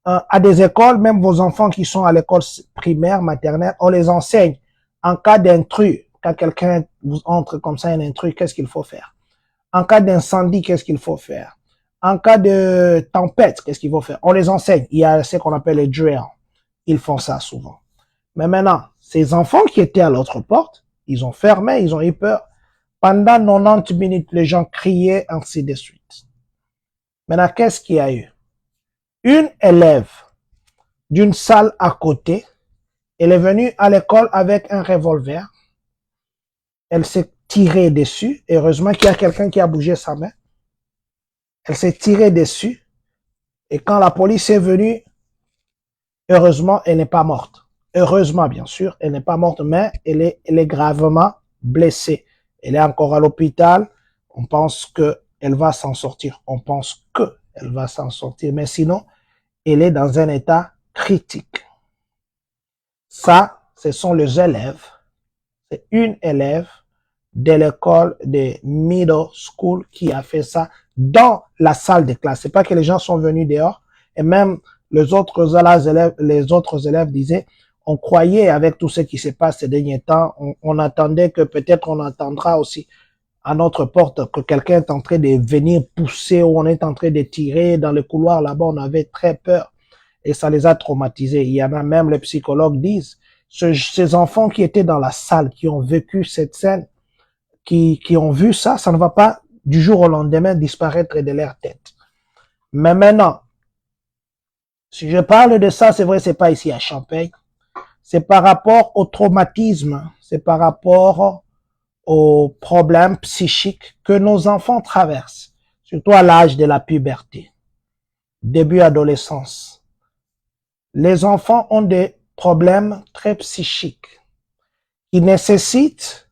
à des écoles, même vos enfants qui sont à l'école primaire, maternelle, on les enseigne en cas d'intrus, quand quelqu'un vous entre comme ça un intrus, qu'est-ce qu'il faut faire? En cas d'incendie, qu'est-ce qu'il faut faire? En cas de tempête, qu'est-ce qu'il faut faire? On les enseigne. Il y a ce qu'on appelle les drills. Ils font ça souvent. Mais maintenant, ces enfants qui étaient à l'autre porte, ils ont fermé, ils ont eu peur. Pendant 90 minutes, les gens criaient, ainsi de suite. Maintenant, qu'est-ce qu'il y a eu? Une élève d'une salle à côté, elle est venue à l'école avec un revolver. Elle s'est tirée dessus. Heureusement qu'il y a quelqu'un qui a bougé sa main. Elle s'est tirée dessus. Et quand la police est venue, heureusement, elle n'est pas morte. Heureusement, bien sûr, elle n'est pas morte, mais elle est gravement blessée. Elle est encore à l'hôpital. On pense qu'elle va s'en sortir. On pense qu'elle va s'en sortir. Mais sinon, elle est dans un état critique. Ça, ce sont les élèves. C'est une élève de l'école de middle school qui a fait ça dans la salle de classe. C'est pas que les gens sont venus dehors. Et même les autres élèves disaient, on croyait avec tout ce qui se passe ces derniers temps, on attendait que peut-être on entendra aussi à notre porte que quelqu'un est en train de venir pousser ou on est en train de tirer dans le couloir là-bas. On avait très peur et ça les a traumatisés. Il y en a même, les psychologues disent, ces enfants qui étaient dans la salle, qui ont vécu cette scène, qui ont vu ça, ça ne va pas du jour au lendemain disparaître de leur tête. Mais maintenant, si je parle de ça, c'est vrai, c'est pas ici à Champagne, c'est par rapport au traumatisme, c'est par rapport aux problèmes psychiques que nos enfants traversent, surtout à l'âge de la puberté, début adolescence. Les enfants ont des problèmes très psychiques qui nécessitent,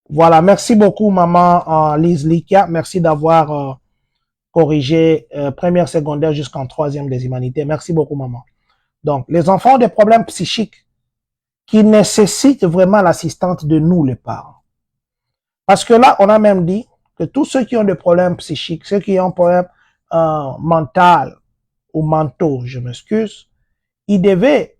voilà, merci beaucoup maman Lise Likia, merci d'avoir corrigé première secondaire jusqu'en troisième des humanités, merci beaucoup maman. Donc, les enfants ont des problèmes psychiques qui nécessitent vraiment l'assistance de nous, les parents. Parce que là, on a même dit que tous ceux qui ont des problèmes psychiques, ceux qui ont des problèmes mentaux ou mentaux, je m'excuse, ils devaient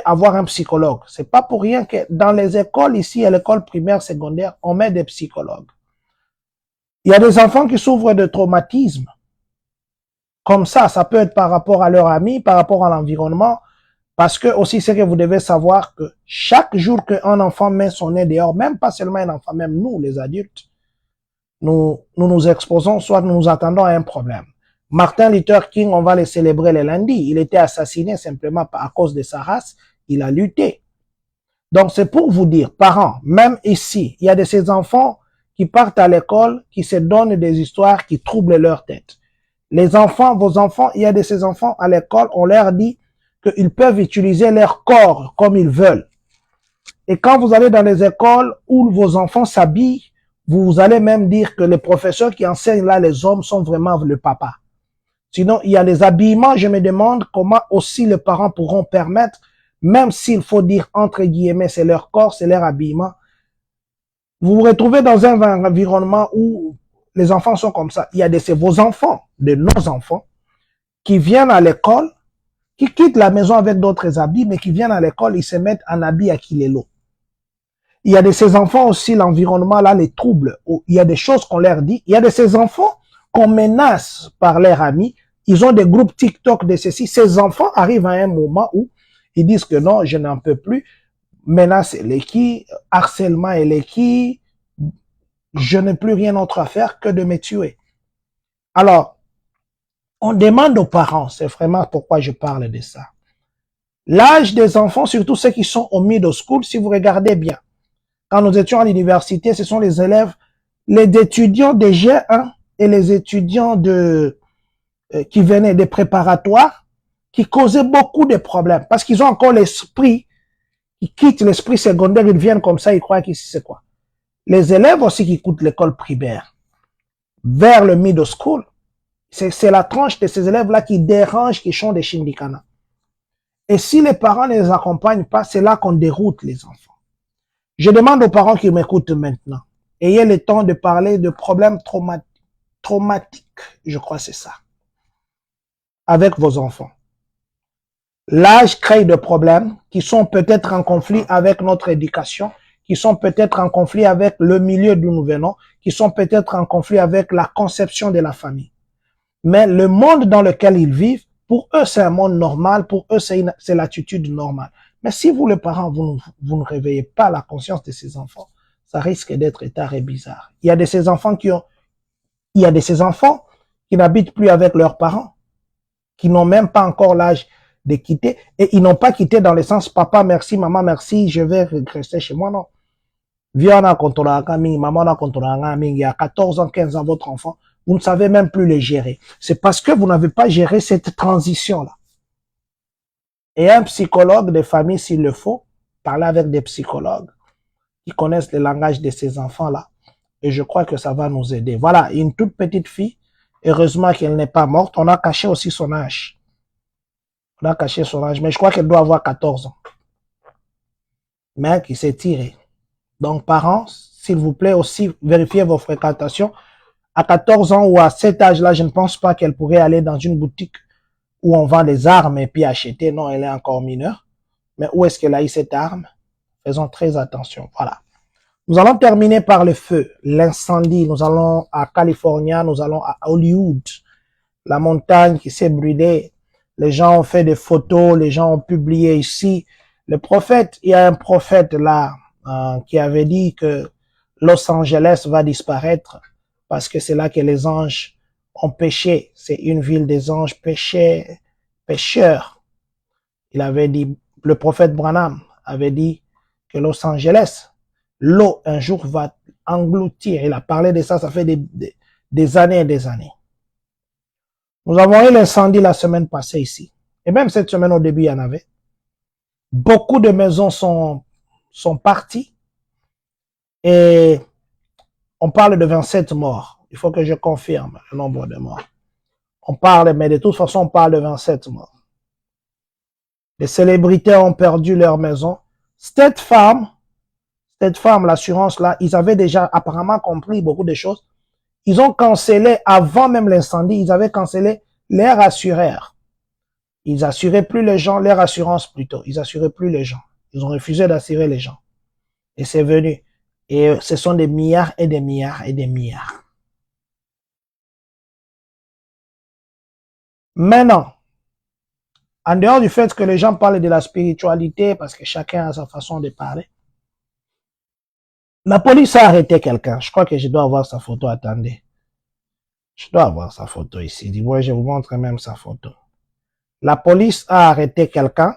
avoir un psychologue. C'est pas pour rien que dans les écoles ici, à l'école primaire, secondaire, on met des psychologues. Il y a des enfants qui souffrent de traumatisme. Comme ça peut être par rapport à leurs amis, par rapport à l'environnement, parce que aussi c'est que vous devez savoir que chaque jour qu'un enfant met son nez dehors, même pas seulement un enfant, même nous les adultes, nous exposons, soit nous nous attendons à un problème. Martin Luther King, on va le célébrer le lundi. Il était assassiné simplement à cause de sa race. Il a lutté. Donc c'est pour vous dire, parents, même ici, il y a de ces enfants qui partent à l'école, qui se donnent des histoires qui troublent leur tête. Les enfants, vos enfants, il y a de ces enfants à l'école, on leur dit qu'ils peuvent utiliser leur corps comme ils veulent. Et quand vous allez dans les écoles où vos enfants s'habillent, vous allez même dire que les professeurs qui enseignent là, les hommes, sont vraiment le papa. Sinon, il y a les habillements, je me demande comment aussi les parents pourront permettre, même s'il faut dire entre guillemets, c'est leur corps, c'est leur habillement. Vous vous retrouvez dans un environnement où les enfants sont comme ça. Il y a vos enfants, de nos enfants, qui viennent à l'école, qui quittent la maison avec d'autres habits, mais qui viennent à l'école, ils se mettent en habit à Kilelo. Il y a de ces enfants aussi, l'environnement là les trouble. Il y a des choses qu'on leur dit. Il y a de ces enfants qu'on menace par leurs amis. Ils ont des groupes TikTok de ceci. Ces enfants arrivent à un moment où ils disent que non, je n'en peux plus. Menace et qui, harcèlement et qui, je n'ai plus rien d'autre à faire que de me tuer. Alors, on demande aux parents, c'est vraiment pourquoi je parle de ça. L'âge des enfants, surtout ceux qui sont au middle school, si vous regardez bien, quand nous étions à l'université, ce sont les élèves, les étudiants de G1 et les étudiants qui venaient des préparatoires, qui causaient beaucoup de problèmes, parce qu'ils ont encore l'esprit, ils quittent l'esprit secondaire, ils viennent comme ça, ils croient qu'ici c'est quoi. Les élèves aussi qui quittent l'école primaire, vers le middle school, c'est la tranche de ces élèves-là qui dérangent, qui sont des shindikana. Et si les parents ne les accompagnent pas, c'est là qu'on déroute les enfants. Je demande aux parents qui m'écoutent maintenant, ayez le temps de parler de problèmes traumatiques, je crois que c'est ça, avec vos enfants. L'âge crée des problèmes qui sont peut-être en conflit avec notre éducation, qui sont peut-être en conflit avec le milieu d'où nous venons, qui sont peut-être en conflit avec la conception de la famille. Mais le monde dans lequel ils vivent, pour eux, c'est un monde normal, pour eux, c'est l'attitude normale. Mais si vous, les parents, vous ne réveillez pas la conscience de ces enfants, ça risque d'être tard et bizarre. Il y a de ces enfants qui n'habitent plus avec leurs parents, qui n'ont même pas encore l'âge de quitter, et ils n'ont pas quitté dans le sens papa merci, maman merci, je vais rester chez moi, non. Viana maman il y a 14 ans, 15 ans, votre enfant, vous ne savez même plus les gérer. C'est parce que vous n'avez pas géré cette transition-là. Et un psychologue de famille, s'il le faut, parler avec des psychologues qui connaissent le langage de ces enfants-là. Et je crois que ça va nous aider. Voilà, une toute petite fille, heureusement qu'elle n'est pas morte. On a caché aussi son âge. On a caché son âge, mais je crois qu'elle doit avoir 14 ans. Mais qui s'est tirée. Donc, parents, s'il vous plaît, aussi, vérifiez vos fréquentations. À 14 ans ou à cet âge-là, je ne pense pas qu'elle pourrait aller dans une boutique où on vend des armes et puis acheter. Non, elle est encore mineure. Mais où est-ce qu'elle a eu cette arme? Faisons très attention. Voilà. Nous allons terminer par le feu, l'incendie. Nous allons à California, nous allons à Hollywood. La montagne qui s'est brûlée. Les gens ont fait des photos, les gens ont publié ici. Le prophète, il y a un prophète là qui avait dit que Los Angeles va disparaître parce que c'est là que les anges ont péché. C'est une ville des anges pécheurs. Il avait dit, le prophète Branham avait dit que Los Angeles, l'eau un jour va engloutir. Il a parlé de ça, ça fait des années et des années. Nous avons eu l'incendie la semaine passée ici. Et même cette semaine, au début, il y en avait. Beaucoup de maisons sont parties. Et on parle de 27 morts. Il faut que je confirme le nombre de morts. On parle, mais de toute façon, on parle de 27 morts. Les célébrités ont perdu leur maison. Cette femme, l'assurance là, ils avaient déjà apparemment compris beaucoup de choses. Ils ont cancellé, avant même l'incendie, ils avaient cancellé leur assureur. Ils assuraient plus les gens, leur assurance plutôt. Ils assuraient plus les gens. Ils ont refusé d'assurer les gens. Et c'est venu. Et ce sont des milliards et des milliards et des milliards. Maintenant, en dehors du fait que les gens parlent de la spiritualité, parce que chacun a sa façon de parler, la police a arrêté quelqu'un. Je crois que je dois avoir sa photo. Attendez. Je dois avoir sa photo ici. Dis-moi, je vous montre même sa photo. La police a arrêté quelqu'un.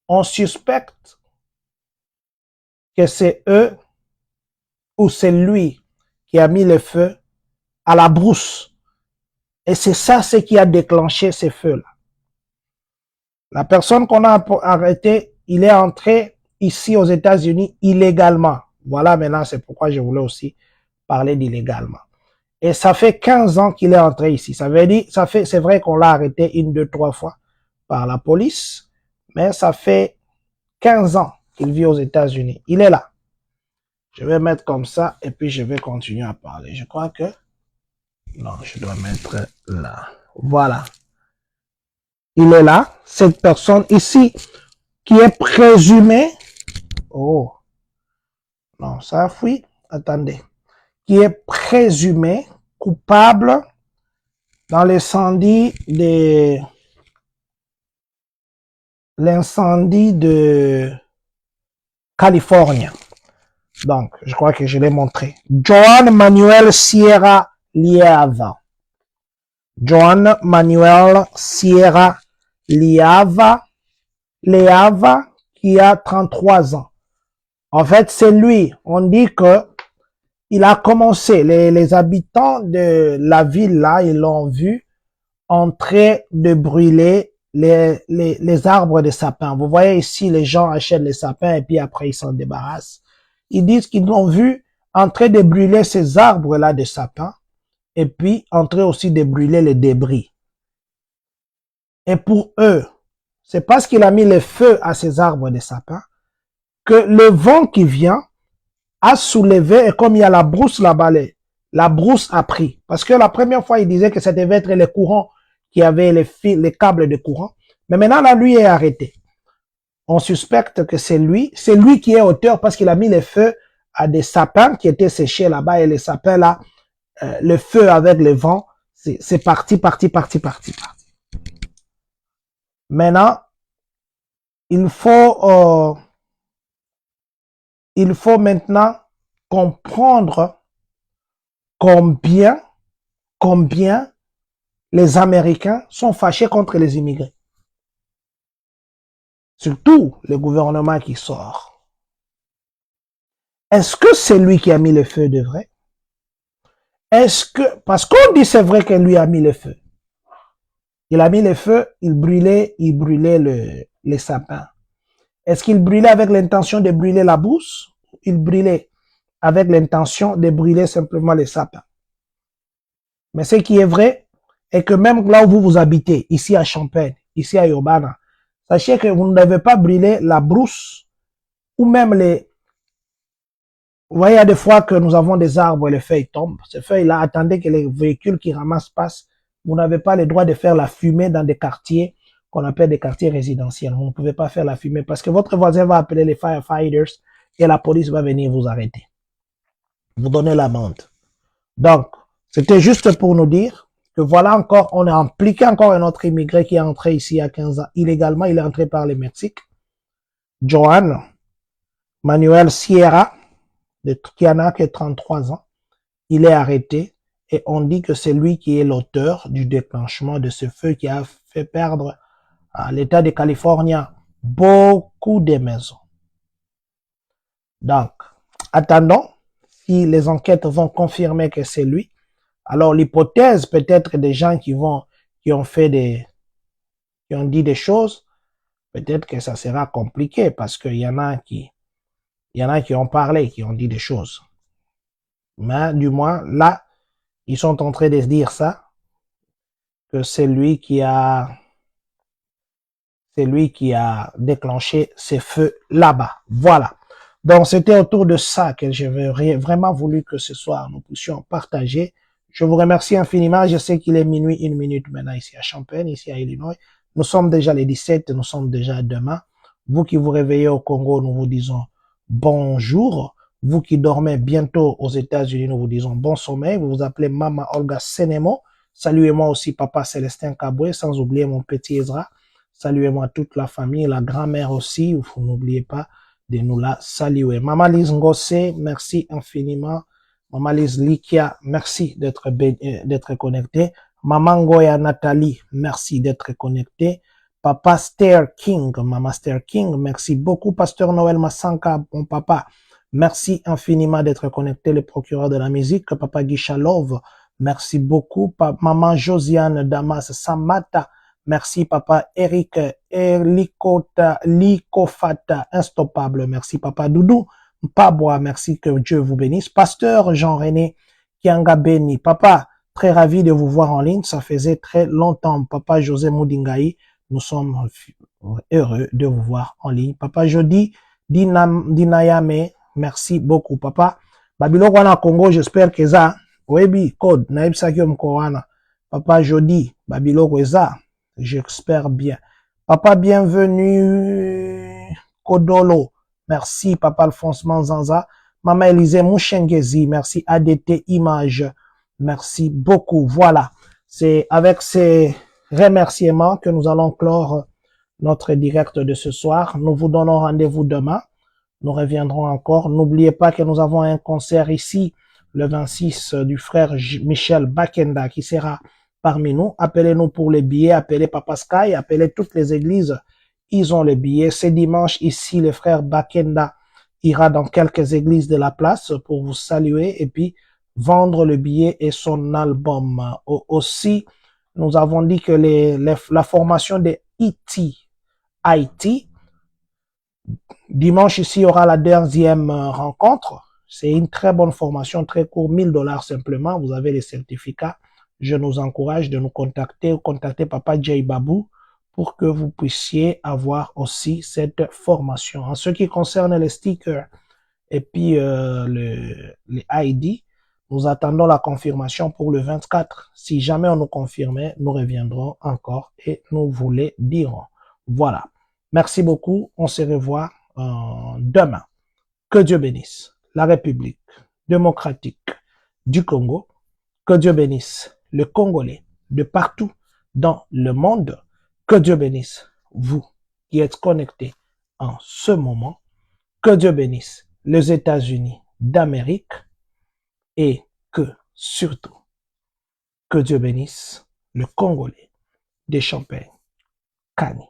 On suspecte que c'est eux ou c'est lui qui a mis le feu à la brousse. Et c'est ça ce qui a déclenché ces feux-là. La personne qu'on a arrêtée, il est entré ici aux États-Unis illégalement. Voilà, maintenant, c'est pourquoi je voulais aussi parler d'illégalement. Et ça fait 15 ans qu'il est entré ici. Ça veut dire, c'est vrai qu'on l'a arrêté 1, 2, 3 fois par la police, mais ça fait 15 ans qu'il vit aux États-Unis. Il est là. Je vais mettre comme ça et puis je vais continuer à parler. Je crois que... Non, je dois mettre là. Voilà. Il est là, cette personne ici, qui est présumée, oh, non, ça fuit, attendez, qui est présumé coupable dans l'incendie de Californie. Donc, je crois que je l'ai montré. Joan Manuel Sierra Liava. Joan Manuel Sierra Liava, qui a 33 ans. En fait, c'est lui. On dit que il a commencé, les habitants de la ville là, ils l'ont vu en train de brûler les arbres de sapin. Vous voyez ici, les gens achètent les sapins et puis après ils s'en débarrassent. Ils disent qu'ils l'ont vu en train de brûler ces arbres là de sapin et puis en train aussi de brûler les débris. Et pour eux, c'est parce qu'il a mis le feu à ces arbres de sapin que le vent qui vient a soulevé, et comme il y a la brousse là-bas, la brousse a pris. Parce que la première fois, il disait que ça devait être les courants qui avaient les fils, les câbles de courant. Mais maintenant, là, lui est arrêté. On suspecte que c'est lui qui est auteur parce qu'il a mis le feu à des sapins qui étaient séchés là-bas et les sapins là, le feu avec le vent, c'est parti. Maintenant, il faut maintenant comprendre combien les Américains sont fâchés contre les immigrés. Surtout le gouvernement qui sort. Est-ce que c'est lui qui a mis le feu de vrai? Est-ce que, parce qu'on dit c'est vrai que lui a mis le feu. Il a mis le feu, il brûlait les sapins. Est-ce qu'il brûlait avec l'intention de brûler la brousse? Il brûlait avec l'intention de brûler simplement les sapins. Mais ce qui est vrai est que même là où vous habitez, ici à Champagne, ici à Urbana, sachez que vous ne devez pas brûler la brousse ou même les... Vous voyez, il y a des fois que nous avons des arbres et les feuilles tombent. Ces feuilles-là, attendez que les véhicules qui ramassent passent. Vous n'avez pas le droit de faire la fumée dans des quartiers qu'on appelle des quartiers résidentiels. Vous ne pouvez pas faire la fumée parce que votre voisin va appeler les firefighters et la police va venir vous arrêter. Vous donnez l'amende. Donc, c'était juste pour nous dire que voilà encore, on a impliqué encore un autre immigré qui est entré ici à 15 ans. Illégalement, il est entré par le Mexique. Joan Manuel Sierra, qui en a que 33 ans. Il est arrêté et on dit que c'est lui qui est l'auteur du déclenchement de ce feu qui a fait perdre à l'État de Californie beaucoup de maisons. Donc, attendons si les enquêtes vont confirmer que c'est lui. Alors, l'hypothèse peut-être des gens qui ont dit des choses, peut-être que ça sera compliqué parce qu'il y en a qui ont parlé, qui ont dit des choses. Mais du moins, là, ils sont en train de se dire ça, que c'est lui qui a déclenché ces feux là-bas. Voilà. Donc, c'était autour de ça que j'avais vraiment voulu que ce soir, nous puissions partager. Je vous remercie infiniment. Je sais qu'il est minuit, 1 minute maintenant ici à Champaign, ici à Illinois. Nous sommes déjà les 17, nous sommes déjà demain. Vous qui vous réveillez au Congo, nous vous disons bonjour. Vous qui dormez bientôt aux États-Unis, nous vous disons bon sommeil. Vous vous appelez Mama Olga Senemo. Saluez-moi aussi Papa Célestin Kaboué, sans oublier mon petit Ezra. Saluez-moi toute la famille, la grand-mère aussi. Vous n'oubliez pas de nous la saluer. Maman Lise Ngossé, merci infiniment. Maman Lise Likia, merci d'être connecté. Maman Ngoya Nathalie, merci d'être connecté. Papa Stair King, Maman Stair King, merci beaucoup. Pasteur Noël Massanka, mon papa, merci infiniment d'être connecté. Le procureur de la musique, Papa Guichalov, merci beaucoup. Maman Josiane Damas Samata, merci Papa Eric Likofata, Instoppable, merci Papa Doudou. Mpaboa, merci, que Dieu vous bénisse. Pasteur Jean-René Kianga Beni, papa, très ravi de vous voir en ligne, ça faisait très longtemps. Papa José Moudingaï, nous sommes heureux de vous voir en ligne. Papa Jody Dinayame, merci beaucoup. Papa, Babylon Wana Congo, j'espère que ça, Webi, Code, Naib Sakium Korana, Papa Jody, Babylon Weza, J'espère bien. Papa, bienvenue. Kodolo. Merci, Papa Alphonse Manzanza. Maman Élisée Mouchengezi. Merci, ADT Image. Merci beaucoup. Voilà. C'est avec ces remerciements que nous allons clore notre direct de ce soir. Nous vous donnons rendez-vous demain. Nous reviendrons encore. N'oubliez pas que nous avons un concert ici, le 26 du frère Michel Bakenda, qui sera parmi nous. Appelez-nous pour les billets, appelez Papa Sky, appelez toutes les églises. Ils ont les billets. C'est dimanche ici, le frère Bakenda ira dans quelques églises de la place pour vous saluer et puis vendre le billet et son album. Aussi, nous avons dit que la formation de IT, dimanche ici, il y aura la deuxième rencontre. C'est une très bonne formation, très court, $1000 simplement. Vous avez les certificats. Je nous encourage de nous contacter ou contacter Papa Jay Babou pour que vous puissiez avoir aussi cette formation. En ce qui concerne les stickers et puis les ID, nous attendons la confirmation pour le 24. Si jamais on nous confirmait, nous reviendrons encore et nous vous les dirons. Voilà. Merci beaucoup. On se revoit demain. Que Dieu bénisse la République démocratique du Congo. Que Dieu bénisse le Congolais de partout dans le monde. Que Dieu bénisse vous qui êtes connectés en ce moment. Que Dieu bénisse les États-Unis d'Amérique et que surtout, que Dieu bénisse le Congolais des Champagne, Kani.